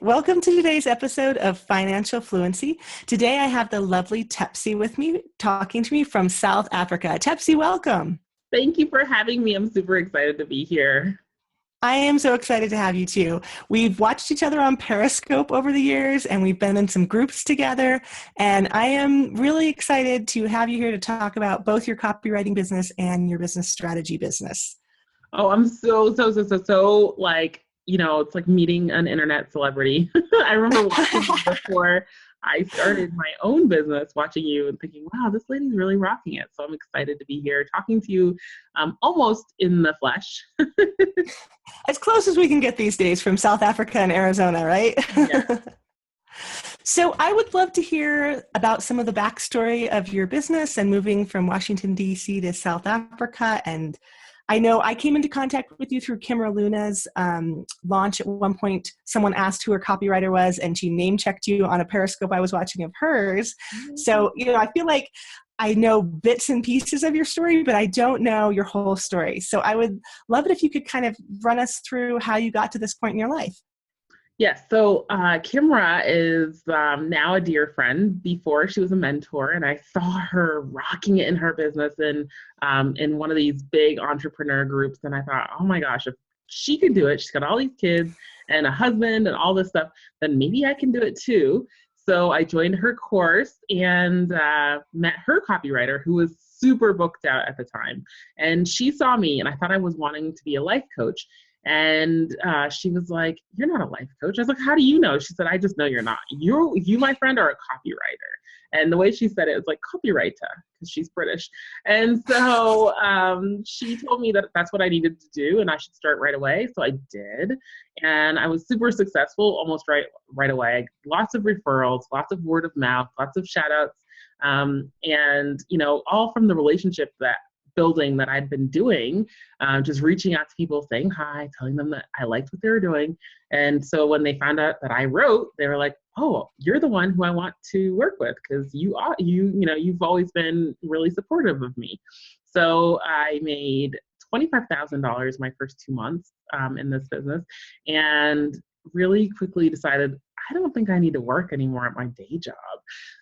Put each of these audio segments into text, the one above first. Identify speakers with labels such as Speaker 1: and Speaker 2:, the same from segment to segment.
Speaker 1: Welcome to today's episode of Financial Fluency. Today I have the lovely Tepsii with me, talking to me from South Africa. Tepsii, welcome.
Speaker 2: Thank you for having me. I'm super excited to be here.
Speaker 1: I am so excited to have you too. We've watched each other on Periscope over the years, and we've been in some groups together. And I am really excited to have you here to talk about both your copywriting business and your business strategy business.
Speaker 2: Oh, I'm so like, it's like meeting an internet celebrity. I remember watching you before I started my own business, watching you and thinking, wow, this lady's really rocking it. So I'm excited to be here talking to you almost in the flesh.
Speaker 1: As close as we can get these days from South Africa and Arizona, right?
Speaker 2: Yeah.
Speaker 1: So I would love to hear about some of the backstory of your business and moving from Washington, D.C. to South Africa. And I know I came into contact with you through Kimra Luna's launch. At one point, someone asked who her copywriter was, and she name-checked you on a Periscope I was watching of hers. Mm-hmm. So, I feel like I know bits and pieces of your story, but I don't know your whole story. So I would love it if you could kind of run us through how you got to this point in your life.
Speaker 2: Yes. So Kimra is now a dear friend. Before, she was a mentor, and I saw her rocking it in her business and in one of these big entrepreneur groups. And I thought, oh my gosh, if she could do it, she's got all these kids and a husband and all this stuff, then maybe I can do it too. So I joined her course and met her copywriter, who was super booked out at the time. And she saw me, and I thought I was wanting to be a life coach. And she was like, "You're not a life coach." I was like, "How do you know?" She said, "I just know you're not. You, my friend, are a copywriter." And the way she said it was like copywriter, because she's British. And so she told me that that's what I needed to do and I should start right away. So I did. And I was super successful almost right away. Lots of referrals, lots of word of mouth, lots of shout outs. And, all from the relationship building that I'd been doing, just reaching out to people, saying hi, telling them that I liked what they were doing. And so when they found out that I wrote, they were like, "Oh, you're the one who I want to work with, because you've always been really supportive of me." So I made $25,000 my first 2 months in this business, and really quickly decided I don't think I need to work anymore at my day job.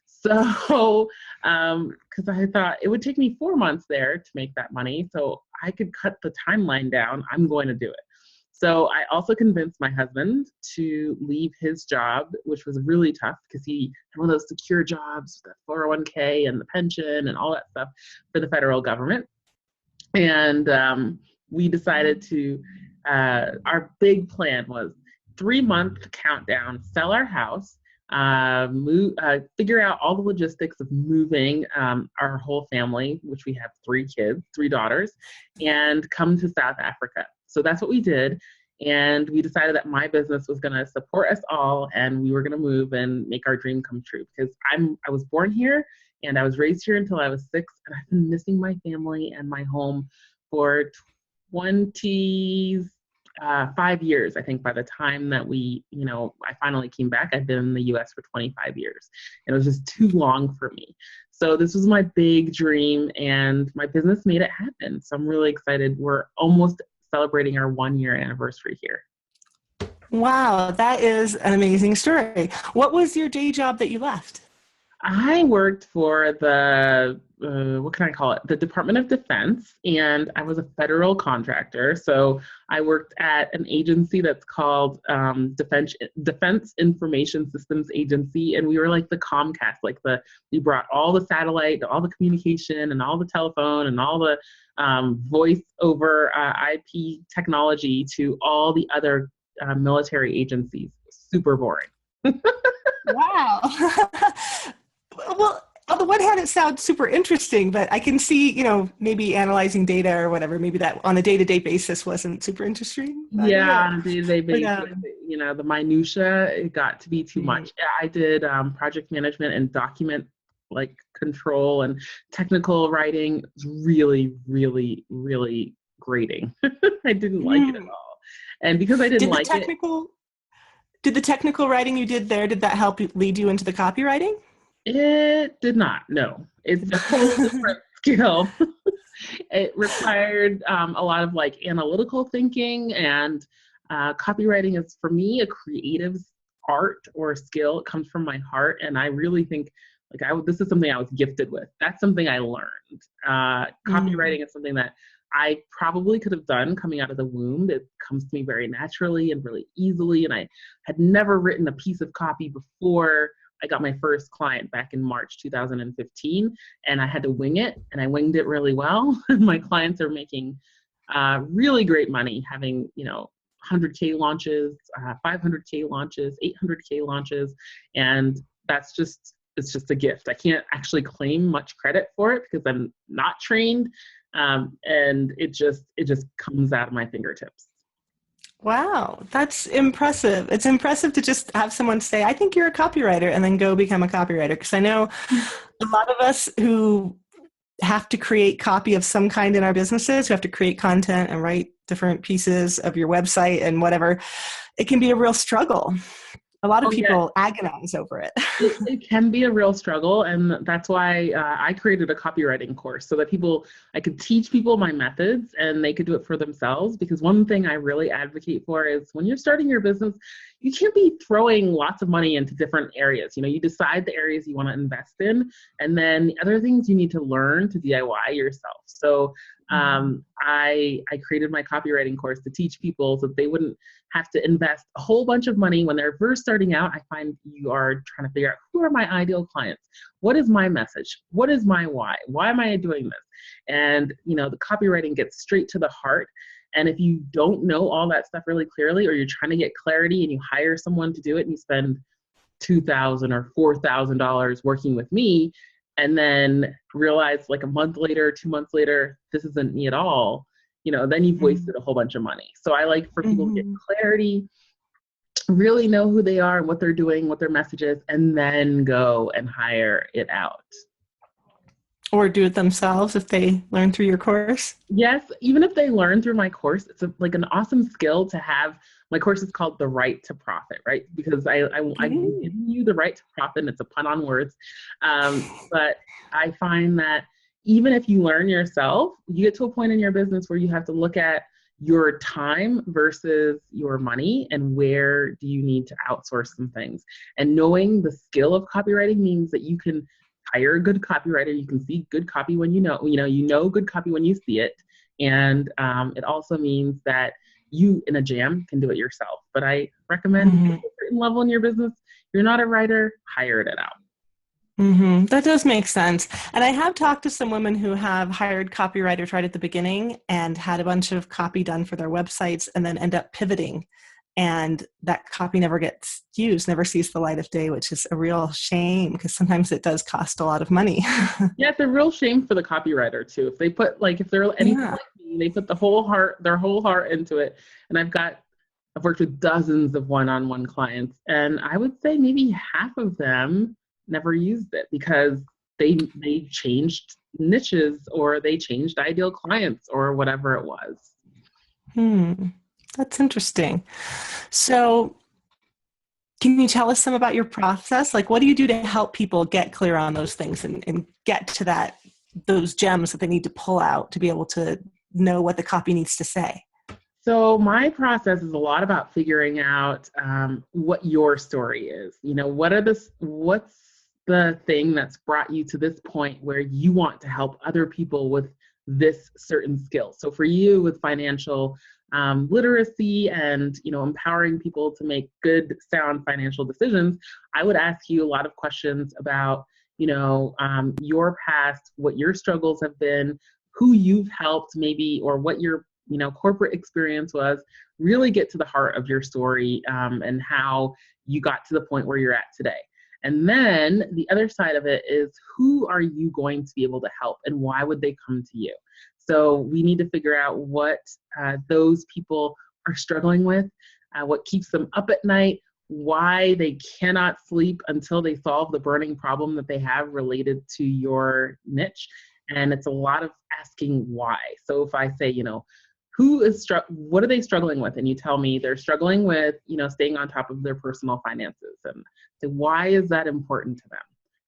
Speaker 2: So, because I thought it would take me 4 months there to make that money, so I could cut the timeline down, I'm going to do it. So I also convinced my husband to leave his job, which was really tough because he had one of those secure jobs, the 401k and the pension and all that stuff for the federal government. And we decided to, our big plan was 3-month countdown, sell our house, figure out all the logistics of moving our whole family, which we have 3 kids, 3 daughters, and come to South Africa. So that's what we did. And we decided that my business was going to support us all, and we were going to move and make our dream come true, because I was born here and I was raised here until I was 6, and I've been missing my family and my home for 25 years. I think by the time that I finally came back, I'd been in the US for 25 years. And it was just too long for me. So this was my big dream, and my business made it happen. So I'm really excited. We're almost celebrating our 1-year anniversary here.
Speaker 1: Wow, that is an amazing story. What was your day job that you left?
Speaker 2: I worked for the, what can I call it? The Department of Defense, and I was a federal we So I worked at an agency that's called Defense Information Systems Agency, and we were like the Comcast, we brought all the satellite, all the communication, and all the telephone, and all the voice over IP technology to all the other military agencies. Super boring.
Speaker 1: Wow. Well, on the one hand, it sounds super interesting, but I can see, maybe analyzing data or whatever, maybe that on a day-to-day basis wasn't super interesting.
Speaker 2: Yeah, on a day-to-day basis, the minutia, it got to be too much. I did project management and document control and technical writing. It was really, really, really grating. I didn't like it at all. And because I didn't like it.
Speaker 1: Did the technical writing you did there, did that help lead you into the copywriting?
Speaker 2: It did not, no. It's a whole different skill. It required a lot of analytical thinking, and copywriting is, for me, a creative art or skill. It comes from my heart. And I really think like this is something I was gifted with. That's something I learned. Copywriting is something that I probably could have done coming out of the womb. It comes to me very naturally and really easily. And I had never written a piece of copy before I got my first client back in March 2015. And I had to wing it, and I winged it really well. My clients are making really great money, having, 100K launches, 500K launches, 800K launches. And it's just a gift. I can't actually claim much credit for it because I'm not trained. And it just comes out of my fingertips.
Speaker 1: Wow, that's impressive. It's impressive to just have someone say, I think you're a copywriter, and then go become a copywriter. Because I know a lot of us who have to create copy of some kind in our businesses, who have to create content and write different pieces of your website and whatever, it can be a real struggle. A lot of people agonize over it.
Speaker 2: It can be a real struggle. And that's why I created a copywriting course so that I could teach people my methods and they could do it for themselves. Because one thing I really advocate for is when you're starting your business, you can't be throwing lots of money into different areas. You decide the areas you want to invest in, and then the other things you need to learn to DIY yourself. So I created my copywriting course to teach people so that they wouldn't have to invest a whole bunch of money when they're first starting out. I find you are trying to figure out, who are my ideal clients? What is my message? What is my why? Why am I doing this? And, the copywriting gets straight to the heart. And if you don't know all that stuff really clearly, or you're trying to get clarity and you hire someone to do it and you spend $2,000 or $4,000 working with me, and then realize like a month later, 2 months later, this isn't me at all, then you've wasted a whole bunch of money. So I like for people to get clarity, really know who they are and what they're doing, what their message is, and then go and hire it out.
Speaker 1: Or do it themselves if they learn through your course?
Speaker 2: Yes, even if they learn through my course, it's like an awesome skill to have. My course is called The Right to Profit, right? Because I'm giving you the right to profit, and it's a pun on words. But I find that even if you learn yourself, you get to a point in your business where you have to look at your time versus your money, and where do you need to outsource some things. And knowing the skill of copywriting means that you can hire a good copywriter. You can see good copy when you know good copy when you see it. And it also means that you, in a jam, can do it yourself. But I recommend at a certain level in your business, you're not a writer, hire it out.
Speaker 1: That does make sense. And I have talked to some women who have hired copywriters right at the beginning and had a bunch of copy done for their websites, and then end up pivoting. And that copy never gets used, never sees the light of day, which is a real shame, because sometimes it does cost a lot of money.
Speaker 2: Yeah, it's a real shame for the copywriter too. If they put if they're anything like me, they put their whole heart into it. And I've worked with dozens of one-on-one clients, and I would say maybe half of them never used it because they changed niches, or they changed ideal clients, or whatever it was.
Speaker 1: That's interesting. So can you tell us some about your process? Like, what do you do to help people get clear on those things and get to those gems that they need to pull out to be able to know what the copy needs to say?
Speaker 2: So my process is a lot about figuring out what your story is. What's the thing that's brought you to this point where you want to help other people with this certain skill. So for you, with financial literacy and empowering people to make good, sound financial decisions, I would ask you a lot of questions about your past, what your struggles have been, who you've helped maybe, or what your corporate experience was. Really get to the heart of your story and how you got to the point where you're at today. And then the other side of it is, who are you going to be able to help, and why would they come to you? So we need to figure out what those people are struggling with, what keeps them up at night, why they cannot sleep until they solve the burning problem that they have related to your niche. And it's a lot of asking why. So if I say, what are they struggling with? And you tell me they're struggling with, staying on top of their personal finances. And say, why is that important to them?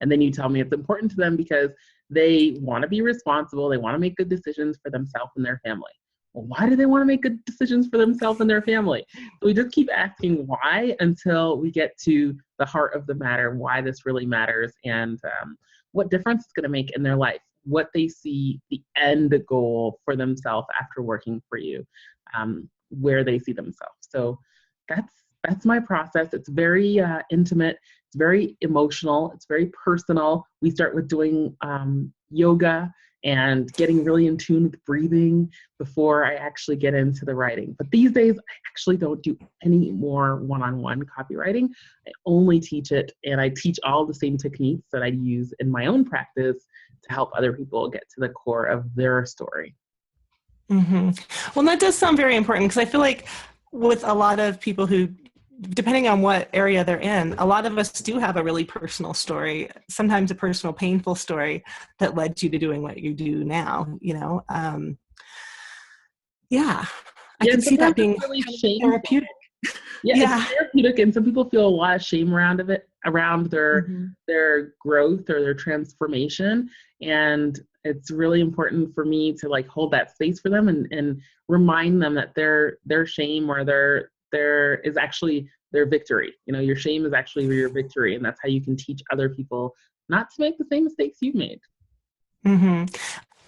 Speaker 2: And then you tell me it's important to them because they want to be responsible. They want to make good decisions for themselves and their family. Well, why do they want to make good decisions for themselves and their family? So we just keep asking why until we get to the heart of the matter, why this really matters, and what difference it's going to make in their life, what they see the end goal for themselves after working for you, where they see themselves. So that's my process. It's very intimate. It's very emotional. It's very personal. We start with doing yoga and getting really in tune with breathing before I actually get into the writing. But these days, I actually don't do any more one-on-one copywriting. I only teach it, and I teach all the same techniques that I use in my own practice to help other people get to the core of their story.
Speaker 1: Mm-hmm. Well, that does sound very important, because I feel like with a lot of people who, depending on what area they're in, a lot of us do have a really personal story, sometimes a personal painful story that led you to doing what you do now, you know? I can see that being
Speaker 2: really
Speaker 1: therapeutic.
Speaker 2: It's therapeutic, and some people feel a lot of shame around their growth or their transformation. And it's really important for me to like hold that space for them and remind them that their shame or there is actually their victory. You know, your shame is actually your victory, and that's how you can teach other people not to make the same mistakes you've made.
Speaker 1: Mm-hmm.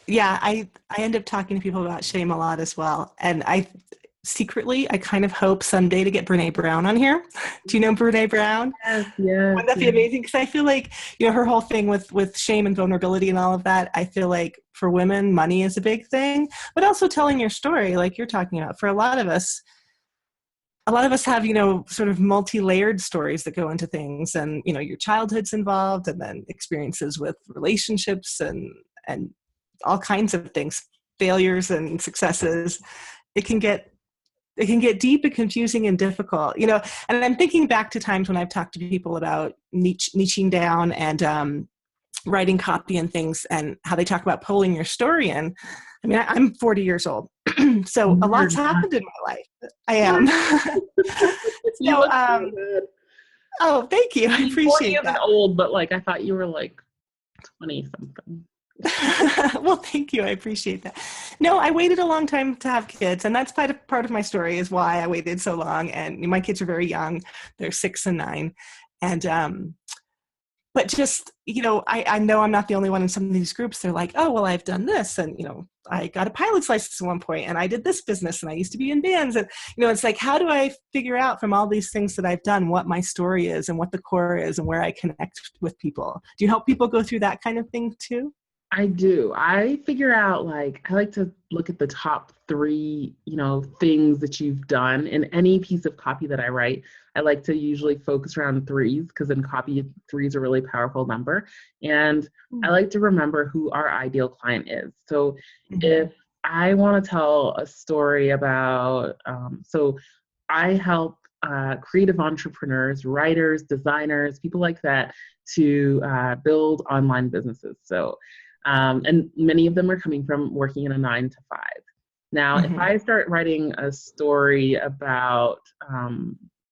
Speaker 1: Yeah, I end up talking to people about shame a lot as well. And I kind of hope someday to get Brene Brown on here. Do you know Brene Brown?
Speaker 2: Yes.
Speaker 1: Wouldn't that be amazing? Because I feel like, you know, her whole thing with shame and vulnerability and all of that, I feel like for women, money is a big thing, but also telling your story, like you're talking about. For a lot of us have, you know, sort of multi-layered stories that go into things, and, you know, your childhood's involved, and then experiences with relationships and all kinds of things, failures and successes. It can get deep and confusing and difficult, you know. And I'm thinking back to times when I've talked to people about niching down and writing copy and things, and how they talk about pulling your story in. I mean, I'm 40 years old, so a lot's happened in my life. I am. Oh, thank you. I appreciate that.
Speaker 2: 40 isn't old, but like I thought you were like 20 something.
Speaker 1: Well, thank you. I appreciate that. No, I waited a long time to have kids, and that's part of my story is why I waited so long. And my kids are very young; they're 6 and 9, and but just, you know, I know I'm not the only one in some of these groups. They're like, oh, well, I've done this, and, you know, I got a pilot's license at one point, and I did this business, and I used to be in bands, and, you know, it's like, how do I figure out from all these things that I've done what my story is and what the core is and where I connect with people? Do you help people go through that kind of thing too?
Speaker 2: I do. I figure out, like, I like to look at the top 3, you know, things that you've done in any piece of copy that I write. I like to usually focus around 3s, because in copy, 3 is a really powerful number. And I like to remember who our ideal client is. So if I want to tell a story about, so I help creative entrepreneurs, writers, designers, people like that to build online businesses. So and many of them are coming from working in a 9 to 5. Now, if I start writing a story about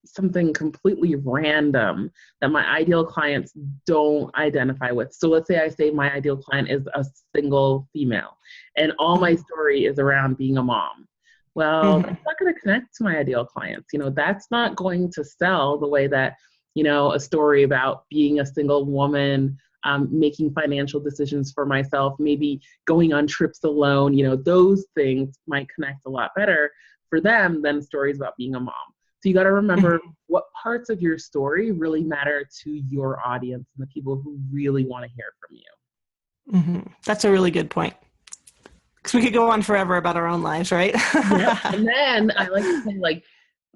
Speaker 2: something completely random that my ideal clients don't identify with. So let's say I say my ideal client is a single female, and all my story is around being a mom. Well, that's not going to connect to my ideal clients. You know, that's not going to sell the way that, you know, a story about being a single woman, making financial decisions for myself, maybe going on trips alone, you know, those things might connect a lot better for them than stories about being a mom. So you got to remember what parts of your story really matter to your audience and the people who really want to hear from you.
Speaker 1: That's a really good point. Because we could go on forever about our own lives, right?
Speaker 2: Yeah. And then I like to say, like,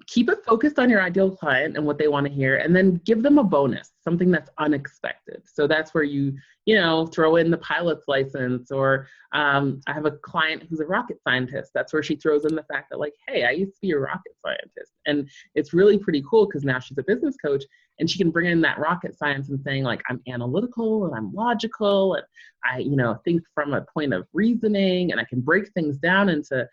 Speaker 2: keep it focused on your ideal client and what they want to hear, and then give them a bonus, something that's unexpected. So that's where you know, throw in the pilot's license, or I have a client who's a rocket scientist. That's where she throws in the fact that, like, hey, I used to be a rocket scientist. And it's really pretty cool because now she's a business coach, and she can bring in that rocket science and saying, like, I'm analytical and I'm logical, and I, you know, think from a point of reasoning, and I can break things down into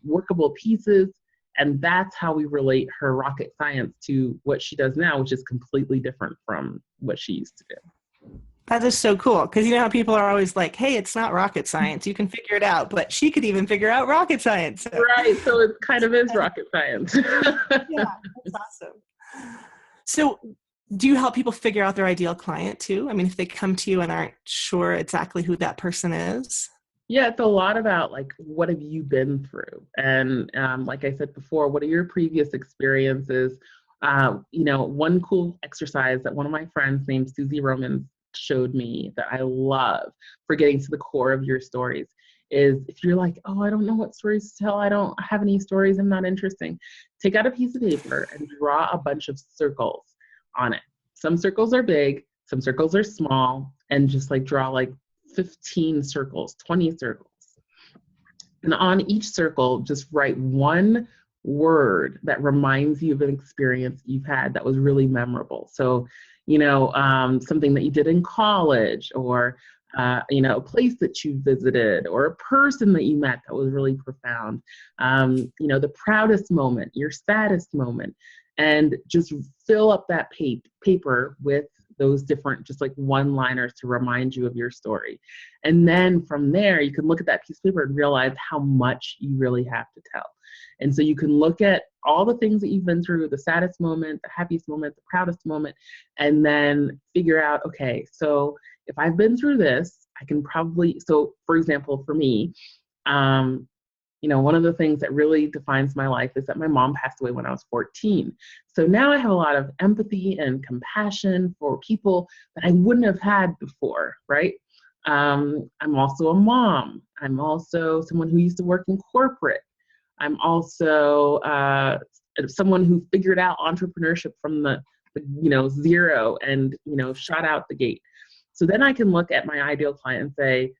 Speaker 2: workable pieces. And that's how we relate her rocket science to what she does now, which is completely different from what she used to do.
Speaker 1: That is so cool. Because you know how people are always like, hey, it's not rocket science. You can figure it out. But she could even figure out rocket science. So,
Speaker 2: Right. So it kind of is rocket science.
Speaker 1: yeah, that's awesome. So do you help people figure out their ideal client too? I mean, if they come to you and aren't sure exactly who that person is?
Speaker 2: Yeah, it's a lot about like, what have you been through? And like I said before, what are your previous experiences? One cool exercise that one of my friends named Susie Romans showed me that I love for getting to the core of your stories is if you're like, oh, I don't know what stories to tell. I don't have any stories. I'm not interesting. Take out a piece of paper and draw a bunch of circles on it. Some circles are big, some circles are small, and just like draw like 15 circles, 20 circles. And on each circle, just write one word that reminds you of an experience you've had that was really memorable. So, something that you did in college, or, a place that you visited, or a person that you met that was really profound. The proudest moment, your saddest moment, and just fill up that paper with those different, just like one-liners to remind you of your story. And then from there, you can look at that piece of paper and realize how much you really have to tell. And so you can look at all the things that you've been through, the saddest moment, the happiest moment, the proudest moment, and then figure out, okay, so if I've been through this, I can probably, so for example, for me, one of the things that really defines my life is that my mom passed away when I was 14. So now I have a lot of empathy and compassion for people that I wouldn't have had before, right? I'm also a mom. I'm also someone who used to work in corporate. I'm also someone who figured out entrepreneurship from the zero and, shot out the gate. So then I can look at my ideal client and say,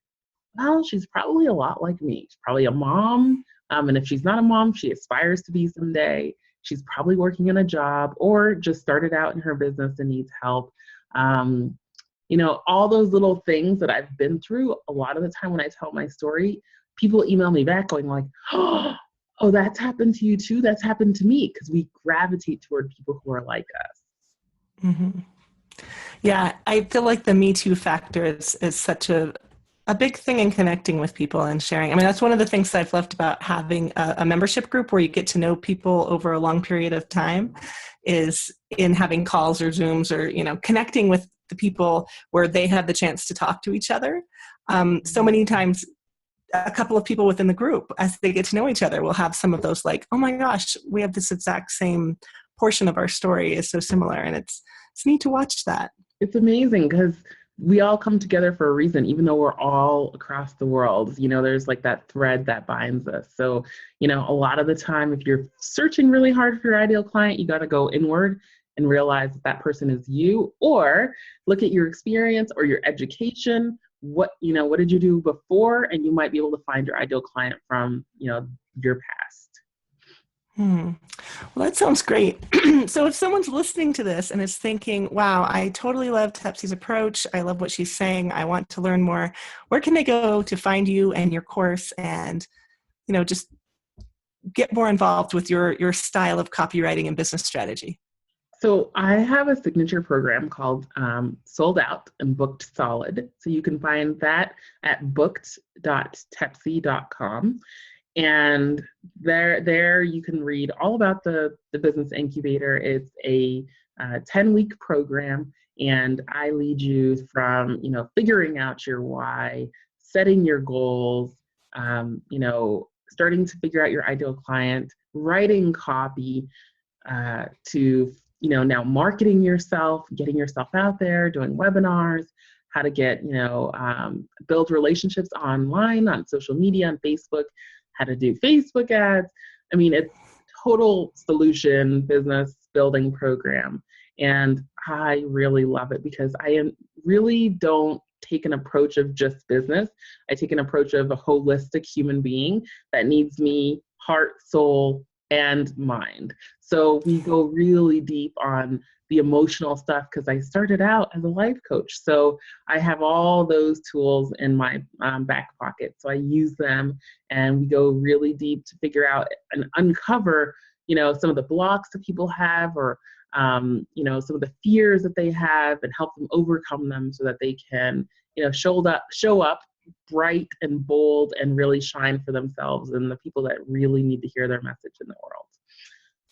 Speaker 2: well, she's probably a lot like me. She's probably a mom. And if she's not a mom, she aspires to be someday. She's probably working in a job or just started out in her business and needs help. All those little things that I've been through, a lot of the time when I tell my story, people email me back going like, oh, that's happened to you too? That's happened to me, because we gravitate toward people who are like us.
Speaker 1: Mm-hmm. Yeah, I feel like the Me Too factor is such a big thing in connecting with people and sharing. I mean, that's one of the things that I've loved about having a membership group where you get to know people over a long period of time, is in having calls or Zooms or, connecting with the people where they have the chance to talk to each other. So many times, a couple of people within the group, as they get to know each other, will have some of those like, oh my gosh, we have this exact same portion of our story is so similar. And it's neat to watch that.
Speaker 2: It's amazing because we all come together for a reason, even though we're all across the world. There's like that thread that binds us. So, a lot of the time, if you're searching really hard for your ideal client, you got to go inward and realize that person is you, or look at your experience or your education. What did you do before? And you might be able to find your ideal client from, your past.
Speaker 1: Well, that sounds great. So if someone's listening to this and is thinking, wow, I totally love Tepsii's approach. I love what she's saying. I want to learn more. Where can they go to find you and your course and, just get more involved with your style of copywriting and business strategy?
Speaker 2: So I have a signature program called Sold Out and Booked Solid. So you can find that at booked.tepsii.com. And there you can read all about the business incubator. It's a 10-week program, and I lead you from figuring out your why, setting your goals, starting to figure out your ideal client, writing copy, to now marketing yourself, getting yourself out there, doing webinars, how to get build relationships online on social media, on Facebook, how to do Facebook ads. I mean, it's total solution business building program. And I really love it because I really don't take an approach of just business. I take an approach of a holistic human being that needs me heart, soul, and mind. So we go really deep on the emotional stuff because I started out as a life coach. So I have all those tools in my back pocket. So I use them, and we go really deep to figure out and uncover, some of the blocks that people have, or some of the fears that they have and help them overcome them so that they can, show up bright and bold and really shine for themselves and the people that really need to hear their message in the world.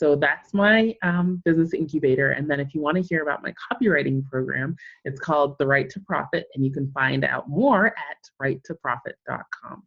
Speaker 2: So that's my business incubator. And then if you want to hear about my copywriting program, it's called The Right to Profit, and you can find out more at rightttoprofit.com.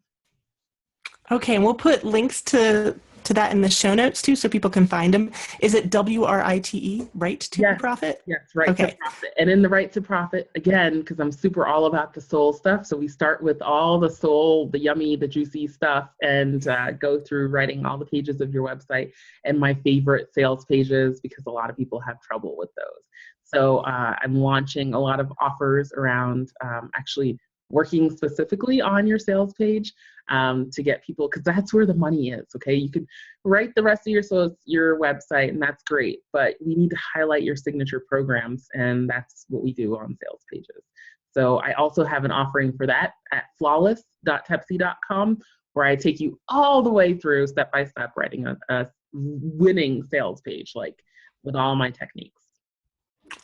Speaker 1: Okay, and we'll put links to that in the show notes too, so people can find them. Is it WRITE, Right to Profit?
Speaker 2: Yes, Right to Profit. And in the Right to Profit, again, because I'm super all about the soul stuff, so we start with all the soul, the yummy, the juicy stuff, and go through writing all the pages of your website and my favorite sales pages, because a lot of people have trouble with those. So I'm launching a lot of offers around actually working specifically on your sales page to get people, because that's where the money is. Okay, you could write the rest of your website, and that's great, but we need to highlight your signature programs, and that's what we do on sales pages. So I also have an offering for that at flawless.tepsii.com, where I take you all the way through step by step writing a winning sales page, like with all my techniques.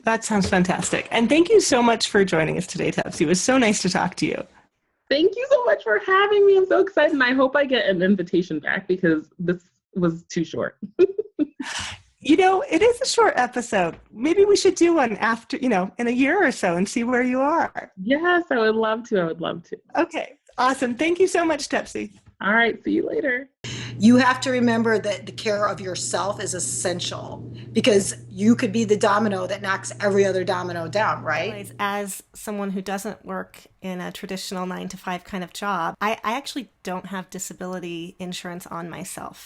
Speaker 1: That sounds fantastic. And thank you so much for joining us today, Tepsii. It was so nice to talk to you.
Speaker 2: Thank you so much for having me. I'm so excited. And I hope I get an invitation back, because this was too short.
Speaker 1: It is a short episode. Maybe we should do one after, in a year or so and see where you are.
Speaker 2: Yes, I would love to.
Speaker 1: Okay, awesome. Thank you so much, Tepsii.
Speaker 2: All right, see you later.
Speaker 3: You have to remember that the care of yourself is essential, because you could be the domino that knocks every other domino down, right?
Speaker 1: As someone who doesn't work in a traditional 9-to-5 kind of job, I actually don't have disability insurance on myself.